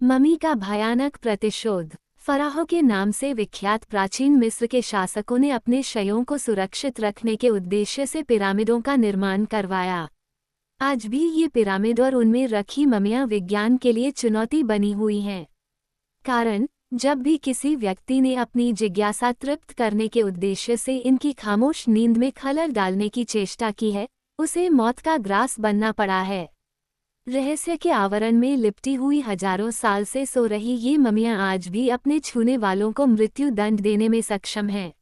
Mummy का भयानक प्रतिशोध। फराहो के नाम से विख्यात प्राचीन मिस्र के शासकों ने अपने शयों को सुरक्षित रखने के उद्देश्य से पिरामिडों का निर्माण करवाया। आज भी ये पिरामिड और उनमें रखी ममियां विज्ञान के लिए चुनौती बनी हुई हैं। कारण, जब भी किसी व्यक्ति ने अपनी जिज्ञासा तृप्त करने के उद्देश्य से इनकी खामोश नींद में खलल डालने की चेष्टा की है, उसे मौत का ग्रास बनना पड़ा है। रहस्य के आवरण में लिपटी हुई हजारों साल से सो रही ये ममियां आज भी अपने छूने वालों को मृत्यु दंड देने में सक्षम हैं।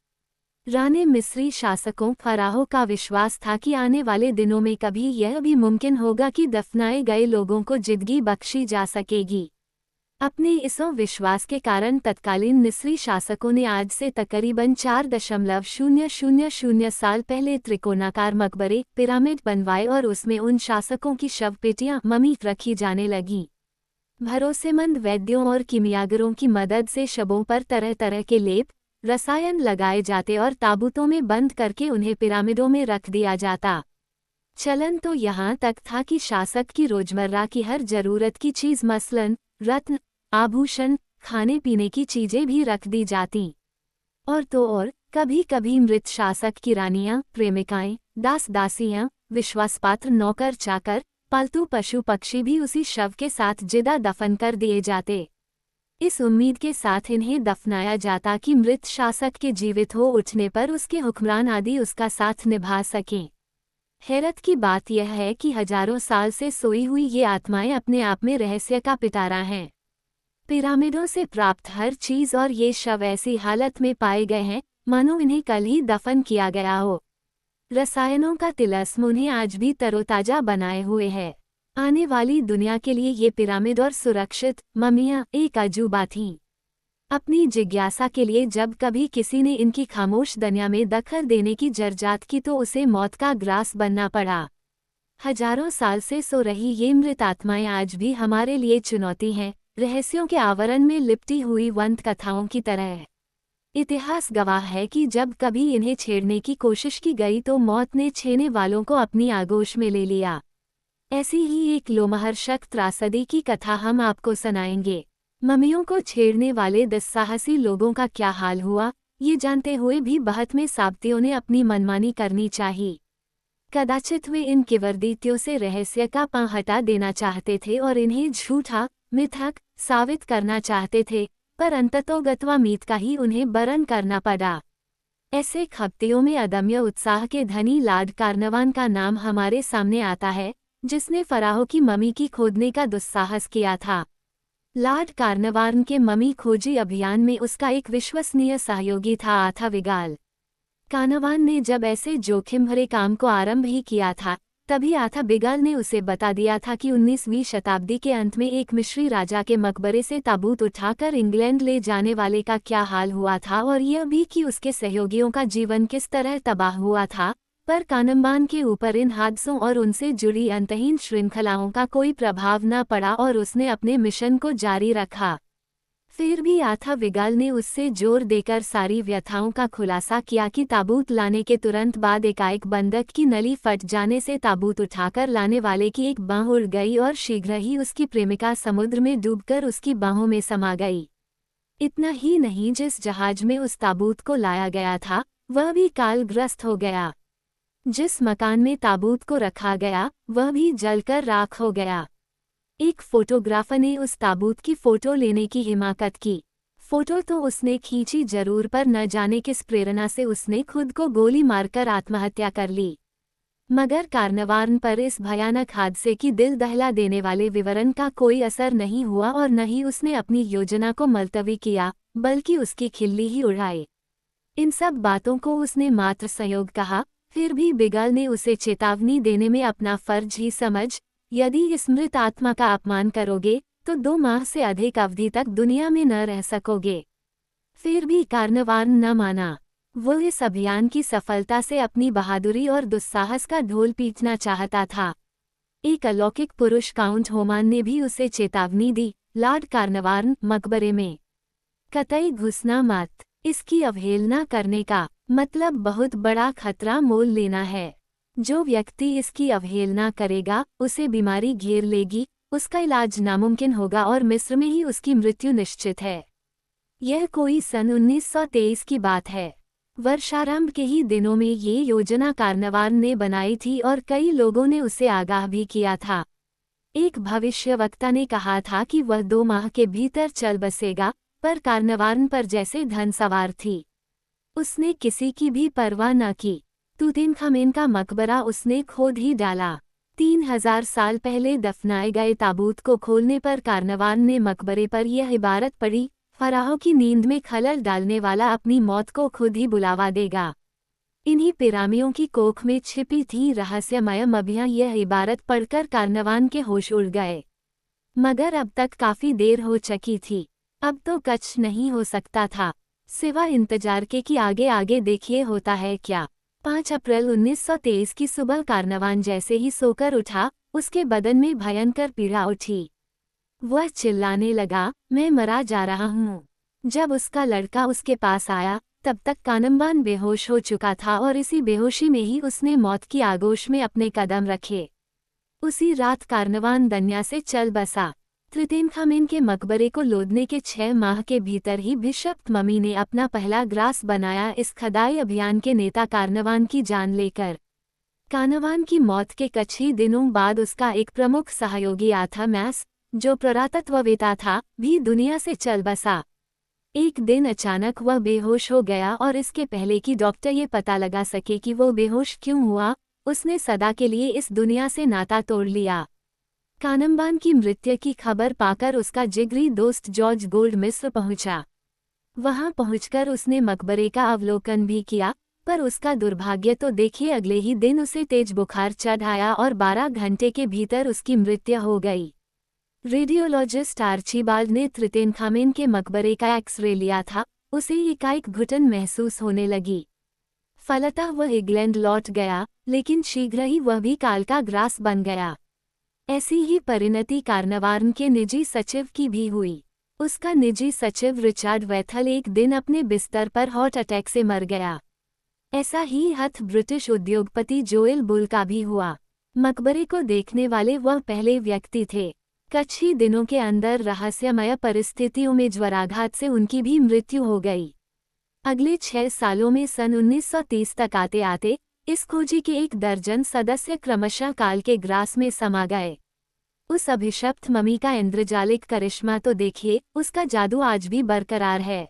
राने मिस्री शासकों फराहो का विश्वास था कि आने वाले दिनों में कभी यह भी मुमकिन होगा कि दफनाए गए लोगों को जिंदगी बख्शी जा सकेगी। अपने इस विश्वास के कारण तत्कालीन मिस्री शासकों ने आज से तकरीबन 4,000 साल पहले त्रिकोणाकार मकबरे पिरामिड बनवाए और उसमें उन शासकों की शव पेटियां ममी रखी जाने लगीं। भरोसेमंद वैद्यों और किमियागरों की मदद से शवों पर तरह तरह के लेप रसायन लगाए जाते और ताबूतों में बंद करके उन्हें पिरामिडों में रख दिया जाता। चलन तो यहाँ तक था कि शासक की रोजमर्रा की हर जरूरत की चीज मसलन रत्न, आभूषण, खाने पीने की चीजें भी रख दी जाती। और तो और कभी कभी मृत शासक की रानियां, प्रेमिकाएं, दास दासियां, विश्वासपात्र नौकर चाकर, पालतू पशु पक्षी भी उसी शव के साथ जिदा दफन कर दिए जाते। इस उम्मीद के साथ इन्हें दफनाया जाता कि मृत शासक के जीवित हो उठने पर उसके हुक्मरान आदि उसका साथ निभा सकें। हैरत की बात यह है कि हजारों साल से सोई हुई ये आत्माएं अपने आप में रहस्य का पिटारा हैं। पिरामिडों से प्राप्त हर चीज और ये शव ऐसी हालत में पाए गए हैं मानो इन्हें कल ही दफन किया गया हो। रसायनों का तिलस्म उन्हें आज भी तरोताजा बनाए हुए है। आने वाली दुनिया के लिए ये पिरामिड और सुरक्षित ममियां एक अजूबा थीं। अपनी जिज्ञासा के लिए जब कभी किसी ने इनकी खामोश दुनिया में दखल देने की जर्जात की तो उसे मौत का ग्रास बनना पड़ा। हजारों साल से सो रही ये मृत आत्माएं आज भी हमारे लिए चुनौती हैं, रहस्यों के आवरण में लिपटी हुई वंत कथाओं की तरह। इतिहास गवाह है कि जब कभी इन्हें छेड़ने की कोशिश की गई तो मौत ने छेने वालों को अपनी आगोश में ले लिया। ऐसी ही एक लोमहर्षक त्रासदी की कथा हम आपको सुनाएंगे। ममियों को छेड़ने वाले दुस्साहसी लोगों का क्या हाल हुआ, ये जानते हुए भी बहुत में साबतियों ने अपनी मनमानी करनी चाहिए। कदाचित वे इन किवरदीतियों से रहस्य का पां हटा देना चाहते थे और इन्हें झूठा मिथक साबित करना चाहते थे, पर अंततोगत्वा मीत का ही उन्हें बरन करना पड़ा। ऐसे खप्तियों में अदम्य उत्साह के धनी लॉर्ड कार्नवान का नाम हमारे सामने आता है, जिसने फराहो की ममी की खोदने का दुस्साहस किया था। लॉर्ड कार्नवान के ममी खोजी अभियान में उसका एक विश्वसनीय सहयोगी था आथा विगाल। कार्नवान ने जब ऐसे जोखिम भरे काम को आरंभ ही किया था, तभी आथा बिगाल ने उसे बता दिया था कि 19वीं शताब्दी के अंत में एक मिस्री राजा के मकबरे से ताबूत उठाकर इंग्लैंड ले जाने वाले का क्या हाल हुआ था और यह भी कि उसके सहयोगियों का जीवन किस तरह तबाह हुआ था। पर कार्नवान के ऊपर इन हादसों और उनसे जुड़ी अंतहीन श्रृंखलाओं का कोई प्रभाव न पड़ा और उसने अपने मिशन को जारी रखा। फिर भी आथा विगाल ने उससे जोर देकर सारी व्यथाओं का खुलासा किया कि ताबूत लाने के तुरंत बाद एकाएक बंदक की नली फट जाने से ताबूत उठाकर लाने वाले की एक बांह उड़ गई और शीघ्र ही उसकी प्रेमिका समुद्र में डूबकर उसकी बाहों में समा गई। इतना ही नहीं, जिस जहाज में उस ताबूत को लाया गया था वह भी कालग्रस्त हो गया। जिस मकान में ताबूत को रखा गया वह भी जलकर राख हो गया। एक फोटोग्राफर ने उस ताबूत की फोटो लेने की हिमाकत की। फोटो तो उसने खींची जरूर, पर न जाने किस प्रेरणा से उसने खुद को गोली मारकर आत्महत्या कर ली। मगर कार्नवान पर इस भयानक हादसे की दिल दहला देने वाले विवरण का कोई असर नहीं हुआ और न ही उसने अपनी योजना को मुलतवी किया, बल्कि उसकी खिल्ली ही उड़ाई। इन सब बातों को उसने मात्र संयोग कहा। फिर भी बिगाल ने उसे चेतावनी देने में अपना फर्ज ही समझ, यदि इस मृत आत्मा का अपमान करोगे तो 2 माह से अधिक अवधि तक दुनिया में न रह सकोगे। फिर भी कार्नवान न माना। वो इस अभियान की सफलता से अपनी बहादुरी और दुस्साहस का ढोल पीटना चाहता था। एक अलौकिक पुरुष काउंट होमान ने भी उसे चेतावनी दी, लॉर्ड कार्नवान मकबरे में कतई घुसना मत। इसकी अवहेलना करने का मतलब बहुत बड़ा खतरा मोल लेना है। जो व्यक्ति इसकी अवहेलना करेगा उसे बीमारी घेर लेगी, उसका इलाज नामुमकिन होगा और मिस्र में ही उसकी मृत्यु निश्चित है। यह कोई सन 1923 की बात है। वर्षारंभ के ही दिनों में ये योजना कार्नवान ने बनाई थी और कई लोगों ने उसे आगाह भी किया था। एक भविष्यवक्ता ने कहा था कि वह 2 माह के भीतर चल बसेगा, पर कार्नवान पर जैसे धन सवार थी। उसने किसी की भी परवाह न की। तूतनखामेन का मकबरा उसने खोद ही डाला। 3000 साल पहले दफनाए गए ताबूत को खोलने पर कार्नवान ने मकबरे पर यह इबारत पढ़ी, फराहो की नींद में खलल डालने वाला अपनी मौत को खुद ही बुलावा देगा। इन्हीं पिरामियों की कोख में छिपी थी रहस्यमय मभियां। यह इबारत पढ़कर कार्नवान के होश उड़ गए। मगर अब तक काफी देर हो चुकी थी। अब तो कुछ नहीं हो सकता था, सिवा इंतजार के कि आगे आगे देखिए होता है क्या। 5 अप्रैल 1923 की सुबह कार्नवान जैसे ही सोकर उठा, उसके बदन में भयंकर पीड़ा उठी। वह चिल्लाने लगा, मैं मरा जा रहा हूँ। जब उसका लड़का उसके पास आया, तब तक कार्नवान बेहोश हो चुका था और इसी बेहोशी में ही उसने मौत की आगोश में अपने कदम रखे। उसी रात कार्नवान दन्या से चल बसा। तूतनखामेन के मकबरे को लोदने के 6 माह के भीतर ही बिशप ममी ने अपना पहला ग्रास बनाया, इस खदाई अभियान के नेता कार्नवान की जान लेकर। कार्नवान की मौत के कुछ ही दिनों बाद उसका एक प्रमुख सहयोगी आर्थामस, जो पुरातत्ववेत्ता था, भी दुनिया से चल बसा। एक दिन अचानक वह बेहोश हो गया और इसके पहले कि डॉक्टर ये पता लगा सके कि वो बेहोश क्यों हुआ, उसने सदा के लिए इस दुनिया से नाता तोड़ लिया। कार्नवान की मृत्यु की खबर पाकर उसका जिगरी दोस्त जॉर्ज गोल्ड मिस्र पहुंचा। वहां पहुंचकर उसने मकबरे का अवलोकन भी किया, पर उसका दुर्भाग्य तो देखिए, अगले ही दिन उसे तेज बुखार चढ़ आया और 12 घंटे के भीतर उसकी मृत्यु हो गई। रेडियोलॉजिस्ट आर्चीबाल्ड ने तूतनखामेन के मकबरे का एक्सरे लिया था। उसे एकाएक घुटन महसूस होने लगी। फलतः वह इंग्लैंड लौट गया, लेकिन शीघ्र ही वह भी काल का ग्रास बन गया। ऐसी ही परिणति कार्नवान के निजी सचिव की भी हुई। उसका निजी सचिव रिचर्ड वेथल एक दिन अपने बिस्तर पर हार्ट अटैक से मर गया। ऐसा ही हथ ब्रिटिश उद्योगपति जोएल बुल का भी हुआ। मकबरे को देखने वाले वह पहले व्यक्ति थे। कुछ ही दिनों के अंदर रहस्यमय परिस्थितियों में ज्वराघात से उनकी भी मृत्यु हो गई। अगले 6 सालों में सन 1930 तक आते आते इस खोजी के 1 दर्जन सदस्य क्रमशः काल के ग्रास में समा गए। उस अभिशप्त ममी का इंद्रजालिक करिश्मा तो देखिए, उसका जादू आज भी बरकरार है।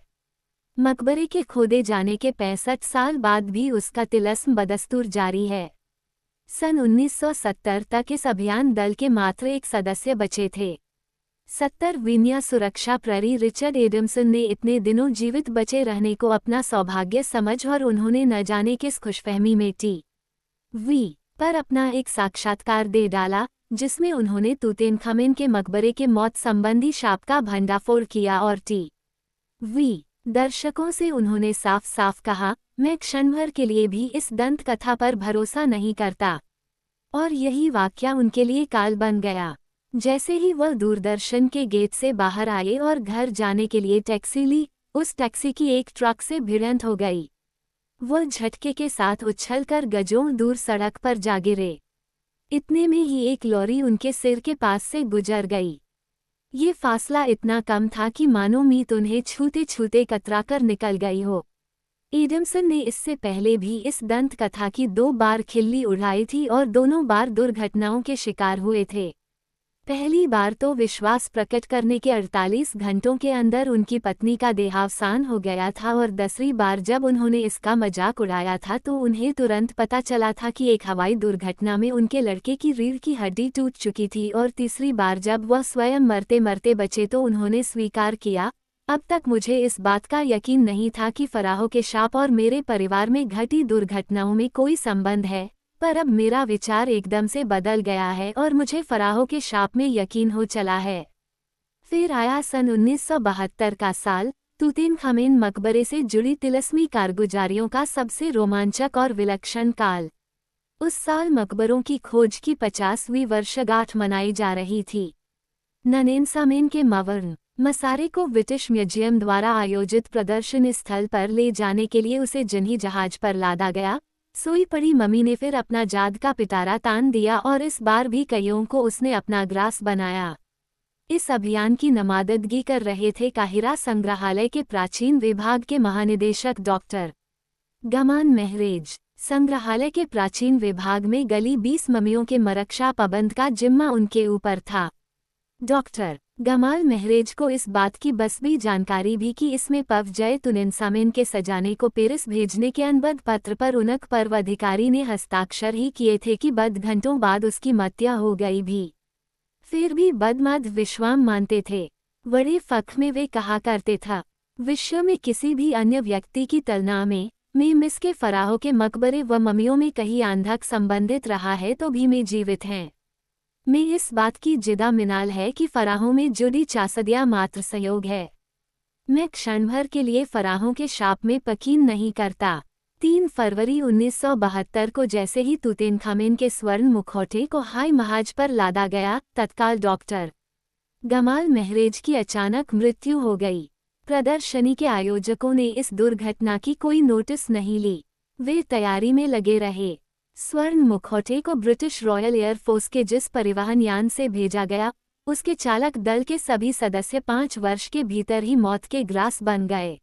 मकबरे के खोदे जाने के 65 साल बाद भी उसका तिलिस्म बदस्तूर जारी है। सन 1970 तक इस अभियान दल के मात्र 1 सदस्य बचे थे। 70वीं सुरक्षा प्रहरी रिचर्ड एडमसन ने इतने दिनों जीवित बचे रहने को अपना सौभाग्य समझ और उन्होंने न जाने किस खुशफहमी में टी.वी. पर अपना एक साक्षात्कार दे डाला, जिसमें उन्होंने तूतनखामेन के मकबरे के मौत संबंधी शाप का भंडाफोड़ किया और टी.वी. दर्शकों से उन्होंने साफ साफ कहा, मैं क्षणभर के लिए भी इस दंत कथा पर भरोसा नहीं करता। और यही वाकया उनके लिए काल बन गया। जैसे ही वह दूरदर्शन के गेट से बाहर आए और घर जाने के लिए टैक्सी ली, उस टैक्सी की एक ट्रक से भिड़ंत हो गई। वह झटके के साथ उछलकर गजों दूर सड़क पर जा गिरे। इतने में ही एक लॉरी उनके सिर के पास से गुजर गई। ये फासला इतना कम था कि मानो मीत उन्हें छूते छूते कतराकर निकल गई हो। एडमसन ने इससे पहले भी इस दंत कथा की 2 बार खिल्ली उड़ाई थी और दोनों बार दुर्घटनाओं के शिकार हुए थे। पहली बार तो विश्वास प्रकट करने के 48 घंटों के अंदर उनकी पत्नी का देहावसान हो गया था और दूसरी बार जब उन्होंने इसका मजाक उड़ाया था तो उन्हें तुरंत पता चला था कि एक हवाई दुर्घटना में उनके लड़के की रीढ़ की हड्डी टूट चुकी थी और तीसरी बार जब वह स्वयं मरते मरते बचे तो उन्होंने स्वीकार किया, अब तक मुझे इस बात का यकीन नहीं था कि फराहो के शाप और मेरे परिवार में घटी दुर्घटनाओं में कोई संबंध है, पर अब मेरा विचार एकदम से बदल गया है और मुझे फराहो के शाप में यकीन हो चला है। फिर आया सन 1972 का साल, तूतनखामेन मकबरे से जुड़ी तिलिस्मी कारगुजारियों का सबसे रोमांचक और विलक्षण काल। उस साल मकबरों की खोज की 50वीं वर्षगांठ मनाई जा रही थी। तूतनखामेन के मवर्ण मसारे को ब्रिटिश म्यूजियम द्वारा आयोजित प्रदर्शनी स्थल पर ले जाने के लिए उसे जिन्ही जहाज पर लादा गया, सोई पड़ी मम्मी ने फिर अपना जाद का पिटारा तान दिया और इस बार भी कईयों को उसने अपना ग्रास बनाया। इस अभियान की नमाददगी कर रहे थे काहिरा संग्रहालय के प्राचीन विभाग के महानिदेशक डॉक्टर गमान महरेज। संग्रहालय के प्राचीन विभाग में गली 20 मम्मियों के मरक्षा पाबंद का जिम्मा उनके ऊपर था। डॉक्टर गमाल महरेज को इस बात की बस भी जानकारी भी कि इसमें पव जय तुनिनसामिन के सजाने को पेरिस भेजने के अनुबंध पत्र पर उनक पर्व अधिकारी ने हस्ताक्षर ही किए थे कि बद घंटों बाद उसकी मत्या हो गई भी। फिर भी बदमद विश्वाम मानते थे। बड़े फख में वे कहा करते था, विश्व में किसी भी अन्य व्यक्ति की तुलना में मिस के फराहों के मकबरे व मम्मियों में कहीं आंधक संबंधित रहा है तो भी में जीवित हैं। में इस बात की जिदा मिनाल है कि फराहों में जुड़ी चासदिया मात्र संयोग है। मैं क्षण भर के लिए फराहों के शाप में यकीन नहीं करता। 3 फरवरी 1972 को जैसे ही तुतनखामेन के स्वर्ण मुखौटे को हाई महाज पर लादा गया, तत्काल डॉक्टर गमाल महरेज की अचानक मृत्यु हो गई। प्रदर्शनी के आयोजकों ने इस दुर्घटना की कोई नोटिस नहीं ली। वे तैयारी में लगे रहे। स्वर्ण मुखौटे को ब्रिटिश रॉयल एयरफोर्स के जिस परिवहन यान से भेजा गया, उसके चालक दल के सभी सदस्य 5 वर्ष के भीतर ही मौत के ग्रास बन गए।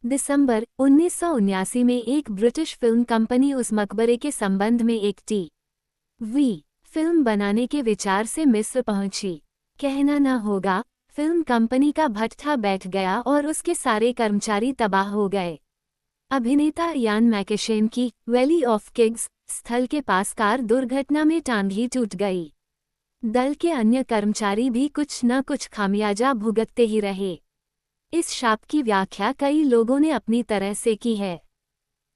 दिसंबर 1979 में एक ब्रिटिश फिल्म कंपनी उस मकबरे के संबंध में एक टीवी फिल्म बनाने के विचार से मिस्र पहुंची। कहना न होगा, फिल्म कंपनी का भट्ठा बैठ गया और उसके सारे कर्मचारी तबाह हो गए। अभिनेता यान मैकेशेन की वैली ऑफ किग्स स्थल के पास कार दुर्घटना में टांग ही टूट गई। दल के अन्य कर्मचारी भी कुछ न कुछ खामियाजा भुगतते ही रहे। इस शाप की व्याख्या कई लोगों ने अपनी तरह से की है।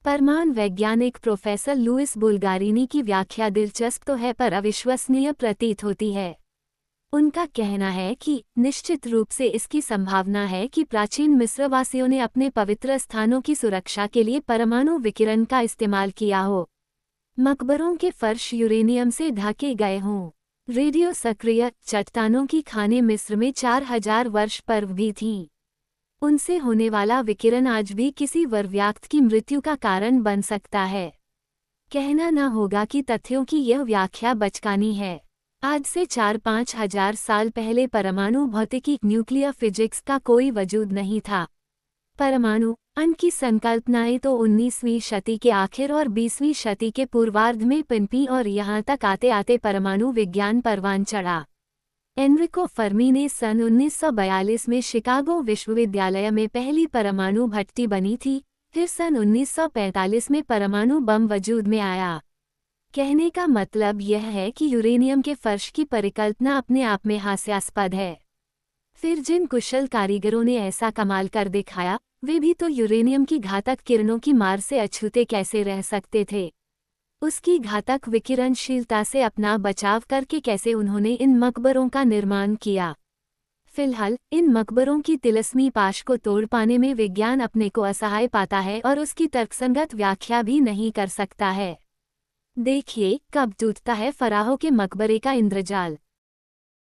परमाणु वैज्ञानिक प्रोफेसर लुइस बुल्गारिनी की व्याख्या दिलचस्प तो है पर अविश्वसनीय प्रतीत होती है। उनका कहना है कि निश्चित रूप से इसकी संभावना है कि प्राचीन मिस्रवासियों ने अपने पवित्र स्थानों की सुरक्षा के लिए परमाणु विकिरण का इस्तेमाल किया हो। मकबरों के फर्श यूरेनियम से ढके गए हों। रेडियो सक्रिय चट्टानों की खानें मिस्र में 4000 वर्ष पूर्व भी थीं। उनसे होने वाला विकिरण आज भी किसी वरव्याक्त की मृत्यु का कारण बन सकता है। कहना न होगा कि तथ्यों की यह व्याख्या बचकानी है। आज से 4-5 हजार साल पहले परमाणु भौतिकी न्यूक्लियर फिजिक्स का कोई वजूद नहीं था। परमाणु अण की संकल्पनाएं तो 19वीं शती के आखिर और 20वीं शती के पूर्वार्ध में पनपी और यहाँ तक आते आते परमाणु विज्ञान परवान चढ़ा। एनरिको फर्मी ने सन 1942 में शिकागो विश्वविद्यालय में पहली परमाणु भट्टी बनी थी। फिर सन 1945 में परमाणु बम वजूद में आया। कहने का मतलब यह है कि यूरेनियम के फर्श की परिकल्पना अपने आप में हास्यास्पद है। फिर जिन कुशल कारीगरों ने ऐसा कमाल कर दिखाया, वे भी तो यूरेनियम की घातक किरणों की मार से अछूते कैसे रह सकते थे। उसकी घातक विकिरणशीलता से अपना बचाव करके कैसे उन्होंने इन मकबरों का निर्माण किया। फिलहाल इन मकबरों की तिलस्मी पाश को तोड़ पाने में विज्ञान अपने को असहाय पाता है और उसकी तर्कसंगत व्याख्या भी नहीं कर सकता है। देखिए कब टूटता है फराहों के मकबरे का इंद्रजाल।